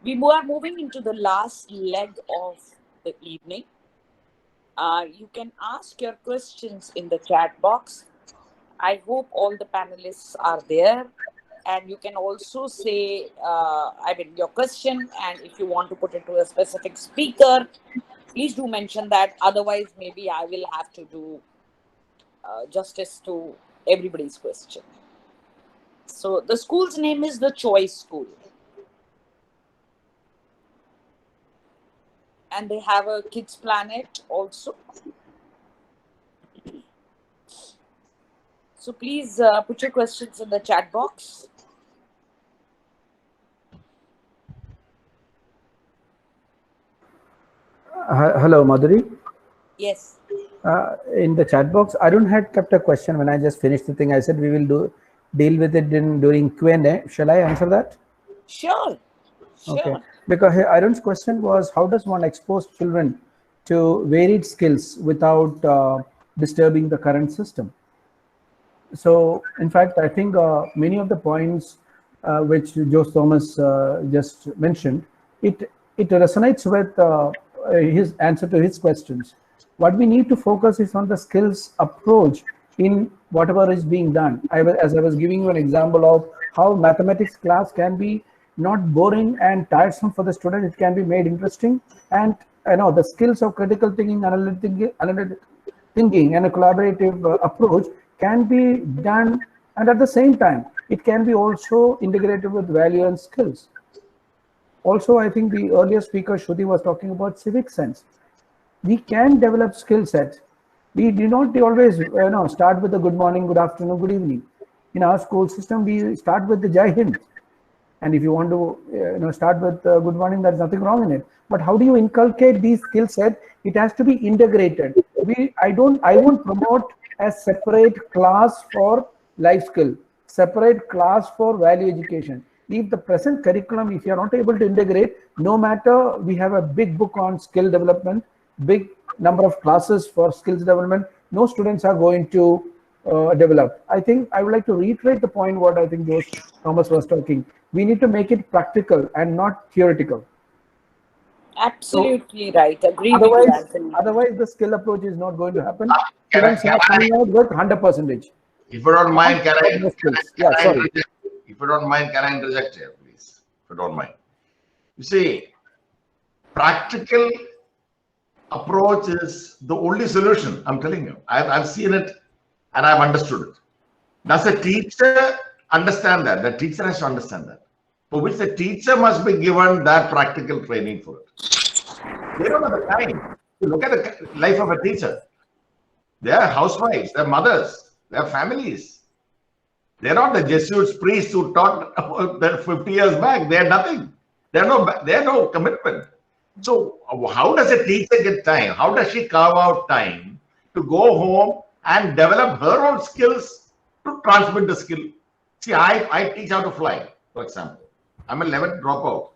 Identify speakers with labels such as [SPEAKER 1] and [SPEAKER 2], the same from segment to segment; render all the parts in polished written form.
[SPEAKER 1] We are moving into the last leg of the evening. You can ask your questions in the chat box. I hope all the panelists are there. And you can also say, your question. And if you want to put it to a specific speaker, please do mention that. Otherwise, maybe I will have to do justice to everybody's question. So the school's name is the Choice School. And they have a Kids Planet also. So please put your questions in the chat box.
[SPEAKER 2] Hello, Madhuri.
[SPEAKER 1] Yes.
[SPEAKER 2] In the chat box, Arun had kept a question when I just finished the thing. I said we will deal with it during Q&A. Shall I answer that?
[SPEAKER 1] Sure.
[SPEAKER 2] Okay. Because Arun's question was, how does one expose children to varied skills without disturbing the current system? So, in fact, I think many of the points which Jose Thomas just mentioned, it resonates with his answer to his questions. What we need to focus is on the skills approach in whatever is being done. As I was giving you an example of how mathematics class can be not boring and tiresome for the student, it can be made interesting. And the skills of critical thinking, analytic thinking, and a collaborative approach can be done. And at the same time, it can be also integrated with value and skills. Also, I think the earlier speaker, Shruti, was talking about civic sense. We can develop skill sets. We do not always start with the good morning, good afternoon, good evening. In our school system, we start with the Jai Hind. And if you want to start with good morning, there's nothing wrong in it. But how do you inculcate these skill set? It has to be integrated. I won't promote a separate class for life skill, separate class for value education. If the present curriculum, if you are not able to integrate, no matter we have a big book on skill development, big number of classes for skills development, no students are going to develop. I think I would like to reiterate the point what I think Jose Thomas was talking. We need to make it practical and not theoretical.
[SPEAKER 1] Absolutely right. Agree
[SPEAKER 2] with you,
[SPEAKER 1] Anthony.
[SPEAKER 2] Otherwise, the skill approach is not going to happen. Students are coming out with 100%.
[SPEAKER 3] If you don't mind, can I
[SPEAKER 2] interject?
[SPEAKER 3] If you don't mind, can I interject here, please? If you don't mind. You see, practical approach is the only solution. I'm telling you. I've seen it and I've understood it. Does a teacher understand that? The teacher has to understand that. For which the teacher must be given that practical training for it. They don't have the time. You look at the life of a teacher. They are housewives, they are mothers, they have families. They're not the Jesuits priests who taught about that 50 years back. They are nothing. They are no commitment. So how does a teacher get time? How does she carve out time to go home and develop her own skills to transmit the skill? See, I teach how to fly, for example. I'm an 11th dropout.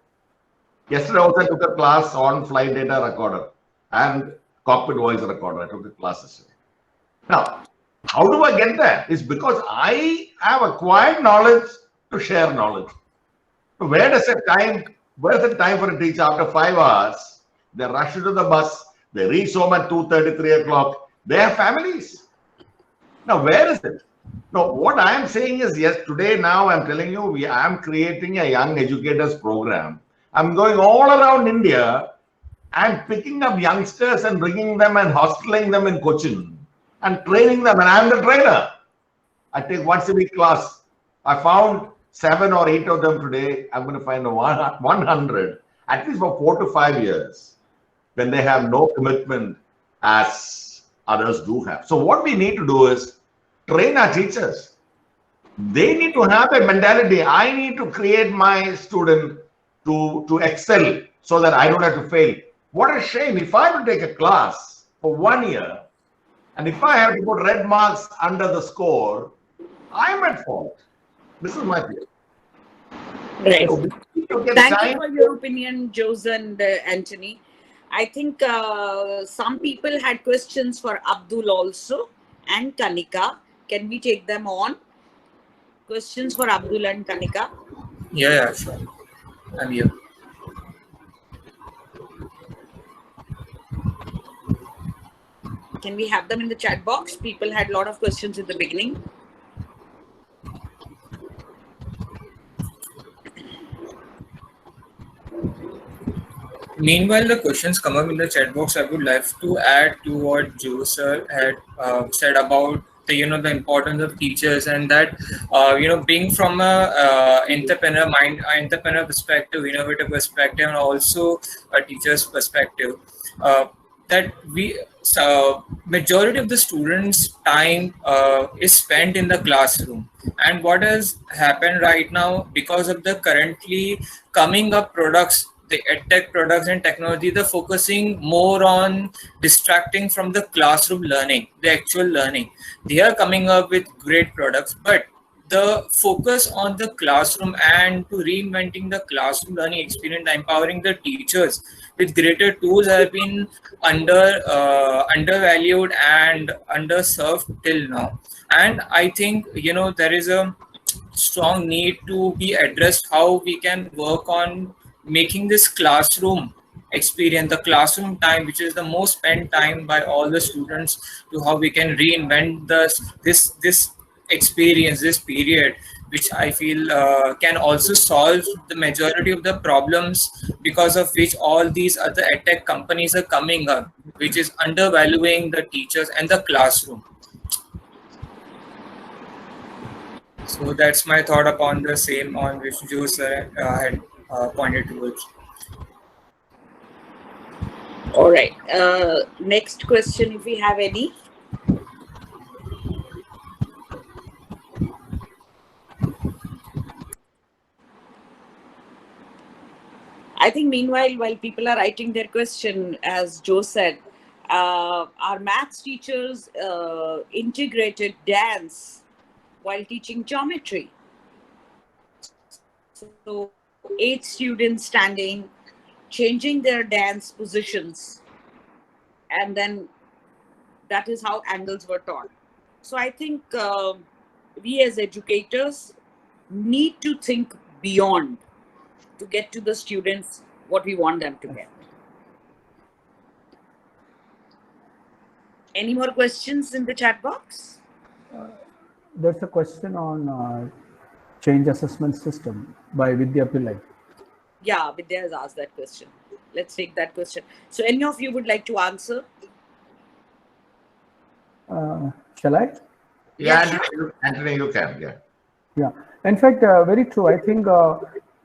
[SPEAKER 3] Yesterday also I took a class on flight data recorder and cockpit voice recorder. I took a class yesterday. Now, how do I get that? It's because I have acquired knowledge to share knowledge. So where is the time for a teacher after 5 hours? They rush into the bus, they reach home at 2:30, 3 o'clock. They have families. Now, where is it? No, what I am saying is, yes, today now I'm telling you, I am creating a young educators program. I'm going all around India and picking up youngsters and bringing them and hosteling them in Cochin and training them. And I'm the trainer. I take once a week class. I found 7 or 8 of them today. I'm going to find 100, at least for 4 to 5 years, when they have no commitment as others do have. So what we need to do is train our teachers. They need to have a mentality. I need to create my student to excel so that I don't have to fail. What a shame. If I have to take a class for 1 year, and if I have to put red marks under the score, I'm at fault. This is my view.
[SPEAKER 1] Right. So thank you for your opinion, Jose and Antony. I think some people had questions for Abdul also and Kanika. Can we take them on? Questions for Abdul and Kanika?
[SPEAKER 4] Yeah, sure. I'm here.
[SPEAKER 1] Can we have them in the chat box? People had a lot of questions in the beginning.
[SPEAKER 4] Meanwhile, the questions come up in the chat box. I would like to add to what Joe sir had said about the the importance of teachers, and that being from a entrepreneur perspective, innovative perspective, and also a teacher's perspective, that majority of the students' time is spent in the classroom. And what has happened right now, because of the currently coming up products, the edtech products and technology, they're focusing more on distracting from the classroom learning, the actual learning. They are coming up with great products, but the focus on the classroom and to reinventing the classroom learning experience, empowering the teachers with greater tools, have been undervalued and underserved till now. And I think there is a strong need to be addressed how we can work on making this classroom experience, the classroom time, which is the most spent time by all the students, to how we can reinvent this experience, this period, which I feel can also solve the majority of the problems because of which all these other edtech companies are coming up, which is undervaluing the teachers and the classroom. So that's my thought upon the same, on which Joe sir had pointed towards.
[SPEAKER 1] All right. Next question, if we have any. I think meanwhile, while people are writing their question, as Joe said, our maths teachers integrated dance while teaching geometry. So 8 students standing, changing their dance positions, and then that is how angles were taught. So I think we as educators need to think beyond to get to the students what we want them to get. Any more questions in the chat box?
[SPEAKER 2] There's a question on change assessment system by Vidya Pillai.
[SPEAKER 1] Yeah, Vidya has asked that question. Let's take that question. So any of you would like to answer?
[SPEAKER 2] Shall I?
[SPEAKER 3] Yeah, Antony, you can. Yeah.
[SPEAKER 2] Yeah. In fact, very true. I think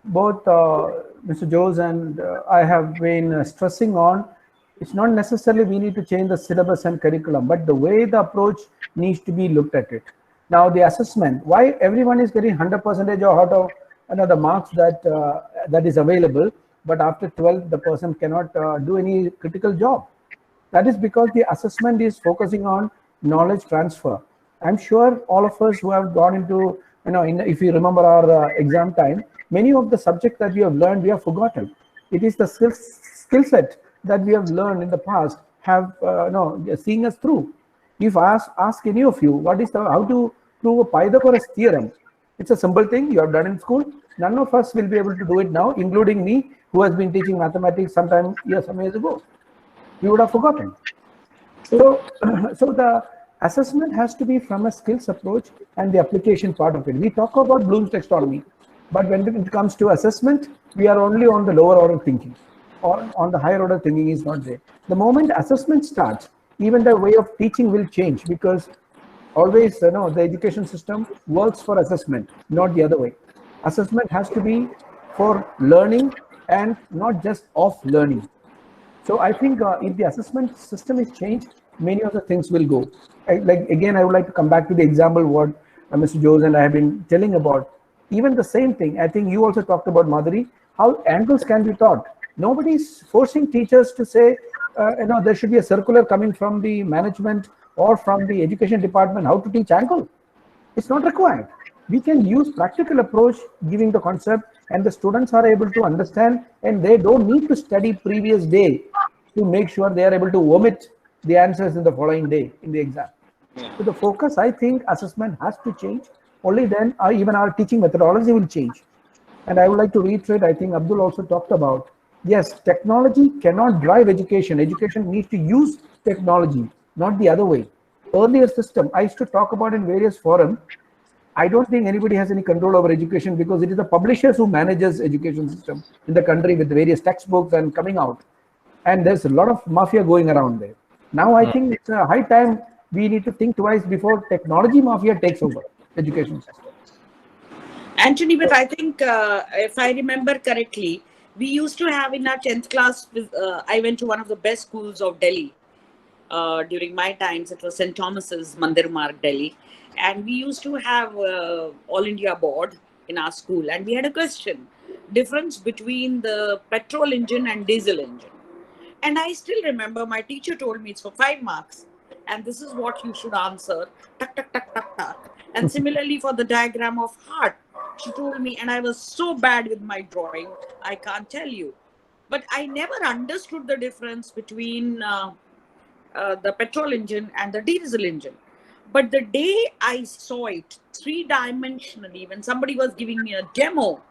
[SPEAKER 2] both Mr. Jose and I have been stressing on, it's not necessarily we need to change the syllabus and curriculum, but the way the approach needs to be looked at it. Now, the assessment, why everyone is getting 100% out of the marks that that is available, but after 12, the person cannot do any critical job. That is because the assessment is focusing on knowledge transfer. I'm sure all of us who have gone into, if you remember our exam time, many of the subjects that we have learned, we have forgotten. It is the skill set that we have learned in the past have seeing us through. If I ask any of you, what is how to prove a Pythagoras theorem? It's a simple thing you have done in school. None of us will be able to do it now, including me, who has been teaching mathematics some years ago. We would have forgotten. So the assessment has to be from a skills approach and the application part of it. We talk about Bloom's taxonomy, but when it comes to assessment, we are only on the lower order thinking, or on the higher order thinking is not there. The moment assessment starts, even the way of teaching will change, because always the education system works for assessment, not the other way. Assessment has to be for learning and not just of learning. So I think if the assessment system is changed, many of the things will go. Again, I would like to come back to the example what Mr. Jose and I have been telling about. Even the same thing, I think you also talked about, Madhuri, how angles can be taught. Nobody's forcing teachers to say, there should be a circular coming from the management or from the education department how to teach angle. It's not required. We can use practical approach, giving the concept, and the students are able to understand, and they don't need to study previous day to make sure they are able to omit the answers in the following day in the exam. So the focus, I think, assessment has to change. Only then even our teaching methodology will change. And I would like to reiterate, I think Abdul also talked about, yes, technology cannot drive education. Education needs to use technology. not the other way. Earlier system, I used to talk about in various forums. I don't think anybody has any control over education because it is the publishers who manages education system in the country with various textbooks and coming out. And there's a lot of mafia going around there. Now I think it's a high time we need to think twice before technology mafia takes over education system.
[SPEAKER 1] Antony, but I think if I remember correctly, we used to have in our 10th class, I went to one of the best schools of Delhi. During my times, it was St. Thomas's, Mandir Marg, Delhi. And we used to have All India board in our school. And we had a question, difference between the petrol engine and diesel engine. And I still remember my teacher told me it's for 5 marks. And this is what you should answer. Tuck, tuck, tuck, tuck, tuck. And similarly for the diagram of heart, she told me, and I was so bad with my drawing, I can't tell you. But I never understood the difference between the petrol engine and the diesel engine. But the day I saw it 3-dimensionally, when somebody was giving me a demo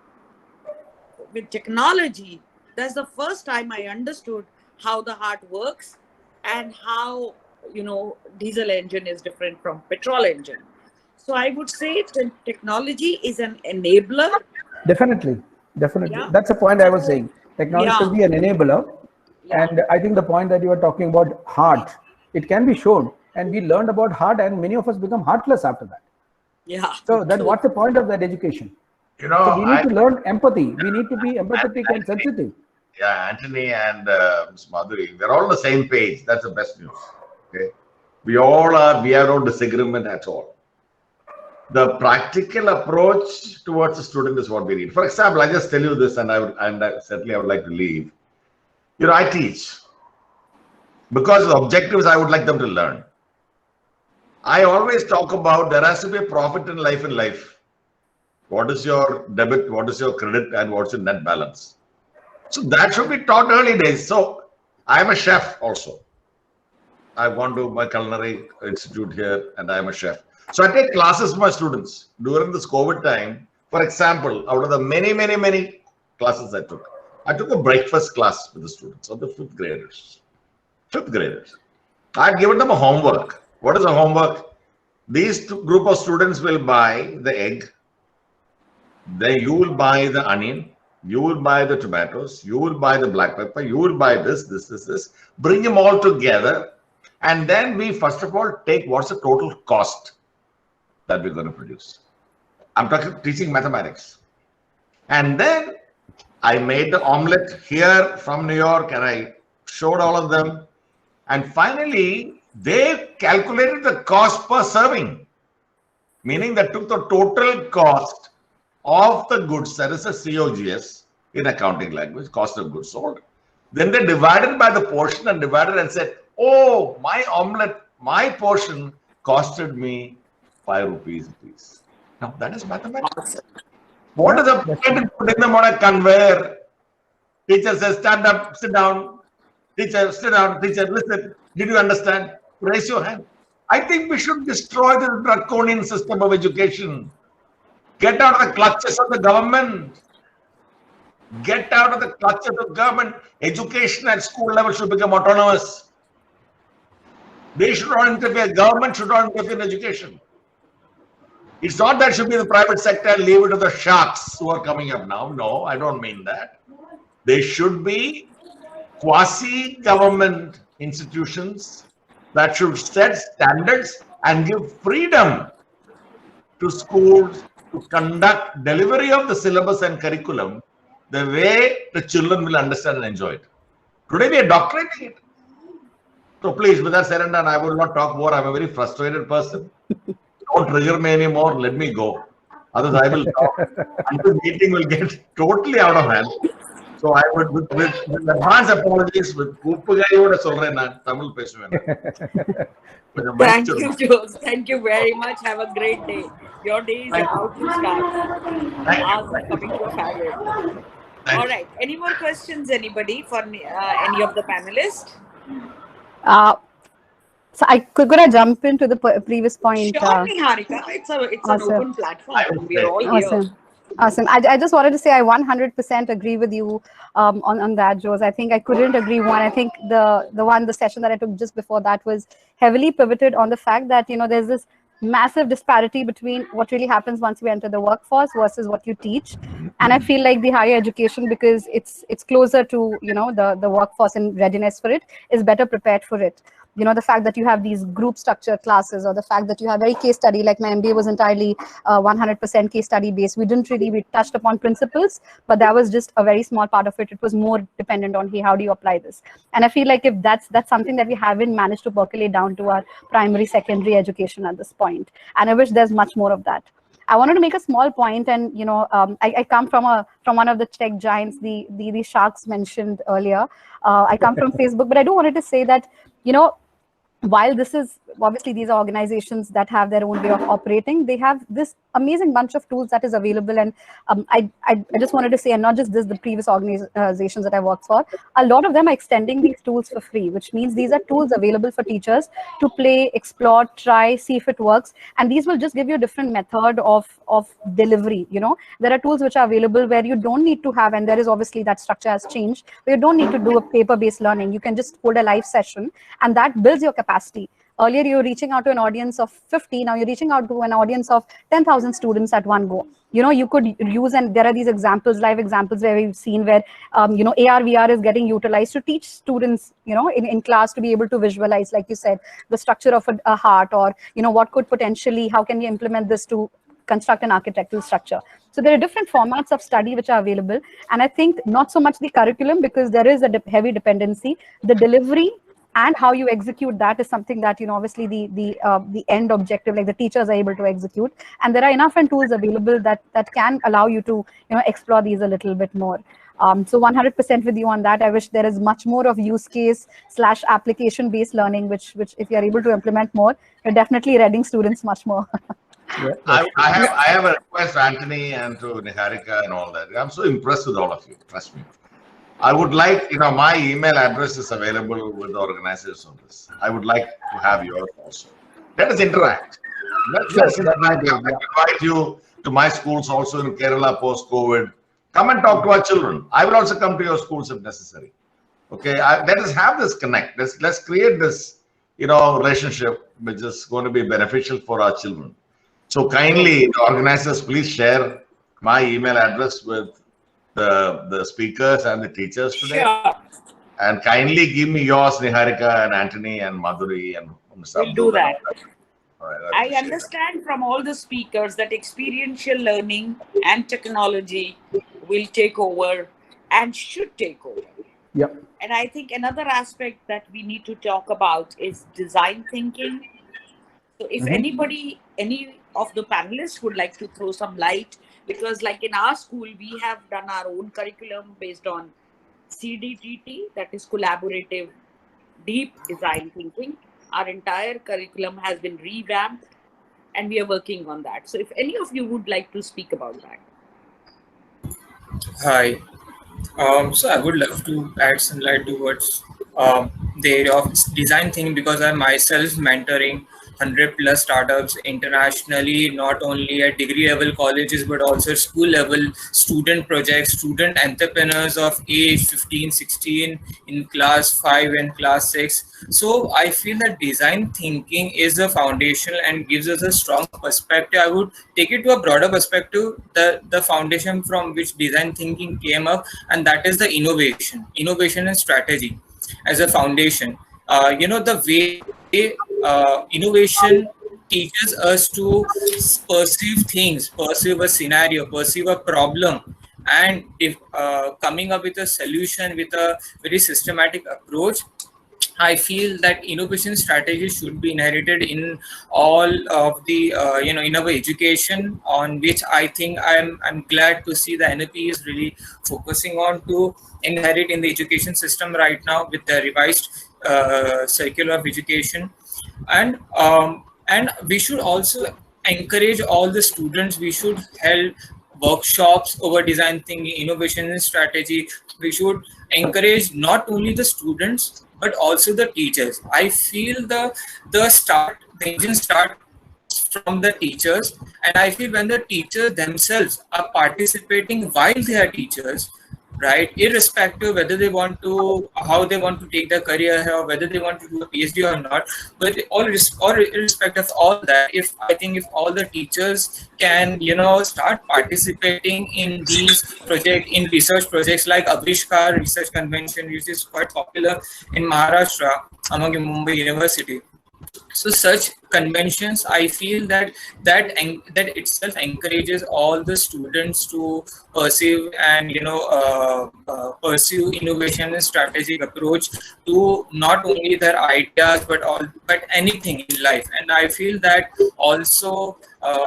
[SPEAKER 1] with technology, that's the first time I understood how the heart works and how, diesel engine is different from petrol engine. So I would say technology is an enabler.
[SPEAKER 2] Definitely.
[SPEAKER 1] Yeah.
[SPEAKER 2] That's the point I was saying. Technology should be an enabler.
[SPEAKER 1] Yeah.
[SPEAKER 2] And I think the point that you were talking about heart, it can be shown. And we learned about heart and many of us become heartless after that.
[SPEAKER 1] Yeah.
[SPEAKER 2] So then what's the point of that education? So we need to learn empathy. We need to be empathetic and sensitive.
[SPEAKER 3] Yeah, Antony and Ms. Madhuri, we're all on the same page. That's the best news. Okay, we have no disagreement at all. The practical approach towards the student is what we need. For example, I just tell you this, and certainly I would like to leave. I teach because the objectives I would like them to learn. I always talk about there has to be a profit in life. What is your debit? What is your credit? And what's your net balance? So that should be taught early days. So I'm a chef also. I've gone to my culinary institute here and I'm a chef. So I take classes for my students during this COVID time. For example, out of the many classes I took a breakfast class with the students of the 5th graders. 5th graders. I've given them a homework. What is a homework? These group of students will buy the egg. Then you will buy the onion. You will buy the tomatoes. You will buy the black pepper. You will buy this. Bring them all together. And then we first of all take what's the total cost that we're going to produce. I'm teaching mathematics. And then I made the omelette here from New York and I showed all of them. And finally, they calculated the cost per serving, meaning that took the total cost of the goods, that is a COGS in accounting language, cost of goods sold. Then they divided by the portion and divided and said, oh, my omelette, my portion costed me 5 rupees a piece. Now that is mathematics. What is the point of putting them on a conveyor? Teacher says, stand up, sit down. Teacher, sit down. Teacher, listen. Did you understand? Raise your hand. I think we should destroy the draconian system of education. Get out of the clutches of the government. Get out of the clutches of government. Education at school level should become autonomous. They should not interfere. Government should not interfere in education. It's not that it should be the private sector and leave it to the sharks who are coming up now. No, I don't mean that. They should be quasi-government institutions that should set standards and give freedom to schools to conduct delivery of the syllabus and curriculum the way the children will understand and enjoy it. Today we are doctrinating it. So please, with that said and done, I will not talk more. I'm a very frustrated person. Don't trigger me anymore. Let me go. Otherwise, I will talk until the meeting will get totally out of hand. So I would, with advance apologies, with Tamil peshuven.
[SPEAKER 1] Thank you, Jose. Thank you very much. Have a great day. Your day is about to start. Ours is coming to a farewell. All right. Any more questions, anybody, for any of the panelists?
[SPEAKER 5] So could I jump into the previous point?
[SPEAKER 1] Sure, Niharika. It's an open platform. We're all here.
[SPEAKER 5] Awesome. I just wanted to say I 100% agree with you on that, Jose. I think I couldn't agree more. I think the session that I took just before that was heavily pivoted on the fact that, there's this massive disparity between what really happens once you enter the workforce versus what you teach. And I feel like the higher education, because it's closer to, the workforce and readiness for it, is better prepared for it. The fact that you have these group structure classes, or the fact that you have very case study, like my MBA was entirely 100% case study based. We touched upon principles, but that was just a very small part of it. It was more dependent on, hey, how do you apply this? And I feel like if that's something that we haven't managed to percolate down to our primary, secondary education at this point. And I wish there's much more of that. I wanted to make a small point, and I come from one of the tech giants, the sharks mentioned earlier. I come from Facebook, but I do wanted to say that, while this is obviously, these are organizations that have their own way of operating, they have this amazing bunch of tools that is available. And I just wanted to say, and not just this, the previous organizations that I worked for, a lot of them are extending these tools for free, which means these are tools available for teachers to play, explore, try, see if it works. And these will just give you a different method of delivery. There are tools which are available where you don't need to have, and there is obviously that structure has changed, where you don't need to do a paper-based learning. You can just hold a live session, and that builds your capacity. Earlier, you were reaching out to an audience of 50. Now you're reaching out to an audience of 10,000 students at one go. You could use, and there are these examples, live examples, where we've seen where, AR, VR is getting utilized to teach students, in class, to be able to visualize, like you said, the structure of a heart, or, what could potentially, how can we implement this to construct an architectural structure. So there are different formats of study which are available. And I think not so much the curriculum, because there is a heavy dependency, the delivery and how you execute that is something that, obviously the end objective, like the teachers are able to execute. And there are enough and tools available that can allow you to, explore these a little bit more. So 100% with you on that. I wish there is much more of use case / application based learning, which if you are able to implement more, you're definitely reading students much more.
[SPEAKER 2] Yeah.
[SPEAKER 3] I have a request to Antony and to Niharika and all that. I'm so impressed with all of you. Trust me. I would like, my email address is available with the organizers on this. I would like to have yours also. Let us interact. Let's interact. I invite you to my schools also in Kerala post-COVID. Come and talk to our children. I will also come to your schools if necessary. Okay, let us have this connect. Let's create this, relationship which is going to be beneficial for our children. So kindly, the organizers, please share my email address with the speakers and the teachers today.
[SPEAKER 1] Sure.
[SPEAKER 3] And kindly give me yours, Niharika and Antony and Madhuri and Mr.
[SPEAKER 1] We'll
[SPEAKER 3] Abdul.
[SPEAKER 1] do that.
[SPEAKER 3] All right,
[SPEAKER 1] I understand from all the speakers that experiential learning and technology will take over and should take over.
[SPEAKER 2] Yep.
[SPEAKER 1] And I think another aspect that we need to talk about is design thinking. So if any of the panelists would like to throw some light, because like in our school, we have done our own curriculum based on CDTT, that is collaborative, deep design thinking. Our entire curriculum has been revamped and we are working on that. So if any of you would like to speak about that.
[SPEAKER 4] Hi. So I would love to add some light towards the area of design thinking, because I'm myself mentoring 100 plus startups internationally, not only at degree level colleges, but also school level student projects, student entrepreneurs of age 15, 16 in class 5 and class 6. So I feel that design thinking is a foundation and gives us a strong perspective. I would take it to a broader perspective, the foundation from which design thinking came up, and that is the innovation and strategy as a foundation. The way innovation teaches us to perceive things, perceive a scenario, perceive a problem, and if coming up with a solution with a very systematic approach. I feel that innovation strategy should be inherited in all of the in our education, on which I think I'm glad to see the NLP is really focusing on to inherit in the education system right now with the revised circular of education. And we should also encourage all the students. We should help workshops over design thinking, innovation and strategy. We should encourage not only the students but also the teachers. I feel the engine starts from the teachers. And I feel when the teachers themselves are participating while they are teachers, right, irrespective whether they want to, how they want to take their career here, or whether they want to do a PhD or not, but or irrespective of all that, if I think if all the teachers can, start participating in these projects, in research projects like Avishkar Research Convention, which is quite popular in Maharashtra among Mumbai University. So such conventions, I feel that itself encourages all the students to perceive and pursue innovation and strategic approach to not only their ideas but anything in life. And I feel that also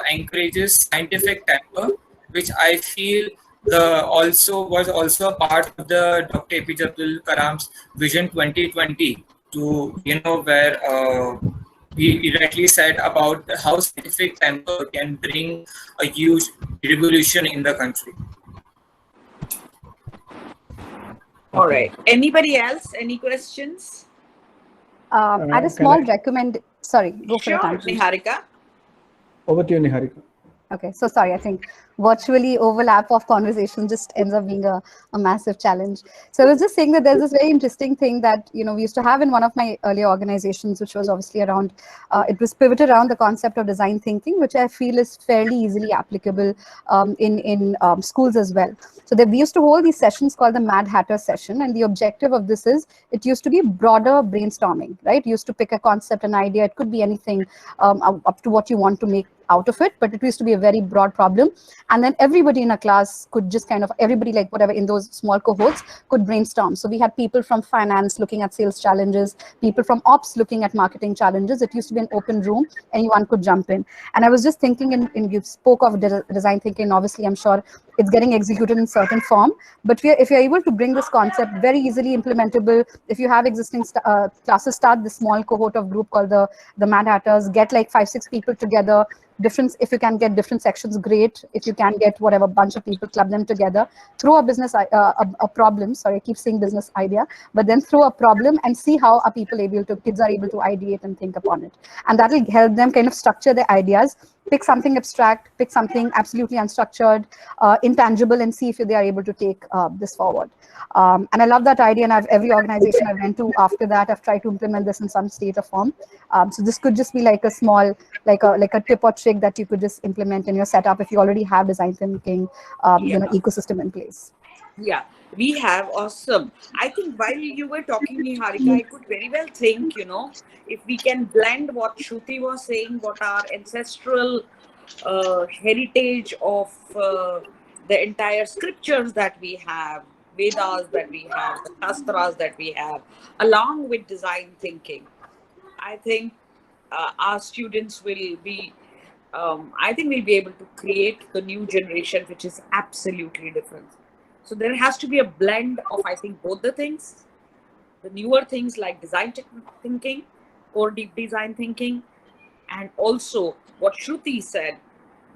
[SPEAKER 4] encourages scientific temper, which I feel was also a part of the Dr. APJ Abdul Kalam's Vision 2020, to where he rightly said about how scientific temper can bring a huge revolution in the country.
[SPEAKER 1] All right. Anybody else? Any questions?
[SPEAKER 5] I had a small Sorry, go for it.
[SPEAKER 1] Sure, Niharika.
[SPEAKER 2] Over to you, Niharika.
[SPEAKER 5] Okay, so sorry, I think virtually overlap of conversation just ends up being a massive challenge. So I was just saying that there's this very interesting thing that, we used to have in one of my earlier organizations, which was obviously around, it was pivoted around the concept of design thinking, which I feel is fairly easily applicable in schools as well. So we used to hold these sessions called the Mad Hatter session. And the objective of this is, it used to be broader brainstorming, right? You used to pick a concept, an idea, it could be anything up to what you want to make out of it, but it used to be a very broad problem. And then everybody in a class could just everybody, like whatever in those small cohorts, could brainstorm. So we had people from finance looking at sales challenges, people from ops looking at marketing challenges. It used to be an open room, anyone could jump in. And I was just thinking, you spoke of design thinking, obviously I'm sure it's getting executed in certain form, but if you're able to bring this concept very easily implementable, if you have existing classes, start this small cohort of group called the Mad Hatters, get like 5-6 people together, if you can get different sections, great. If you can get whatever bunch of people, club them together, throw a business a problem, sorry, I keep saying business idea, but then throw a problem and see how kids are able to ideate and think upon it. And that will help them kind of structure their ideas, pick something abstract, pick something absolutely unstructured, intangible, and see if they are able to take this forward. And I love that idea, and every organization I went to after that, I've tried to implement this in some state or form. So this could just be like a small, like a tip or trick that you could just implement in your setup if you already have design thinking, ecosystem in place.
[SPEAKER 1] Yeah, we have. Awesome. I think while you were talking, Niharika, I could very well think, if we can blend what Shruti was saying, what our ancestral heritage of the entire scriptures that we have, Vedas that we have, the Shastras that we have, along with design thinking, I think our students will be, I think we'll be able to create the new generation, which is absolutely different. So there has to be a blend of, I think, both the things, the newer things like design thinking, core deep design thinking, and also what Shruti said,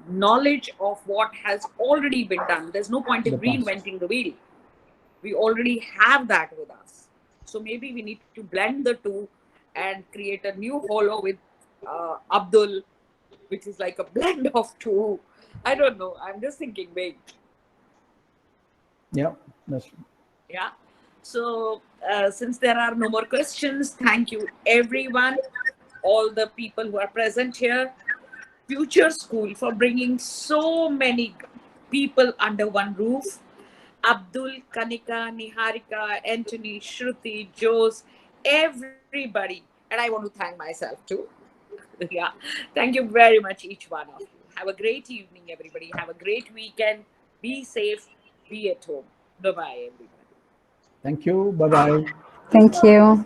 [SPEAKER 1] knowledge of what has already been done. There's no point in reinventing the wheel. We already have that with us. So maybe we need to blend the two and create a new Holo with Abdul, which is like a blend of two. I don't know. I'm just thinking big.
[SPEAKER 2] Yeah, that's true.
[SPEAKER 1] Yeah. So since there are no more questions, thank you everyone, all the people who are present here, Future School, for bringing so many people under one roof. Abdul, Kanika, Niharika, Antony, Shruti, Jose, everybody. And I want to thank myself too. Yeah. Thank you very much, each one of you. Have a great evening, everybody. Have a great weekend. Be safe. Be at home. Bye-bye, everybody.
[SPEAKER 2] Thank you. Bye-bye.
[SPEAKER 5] Thank you.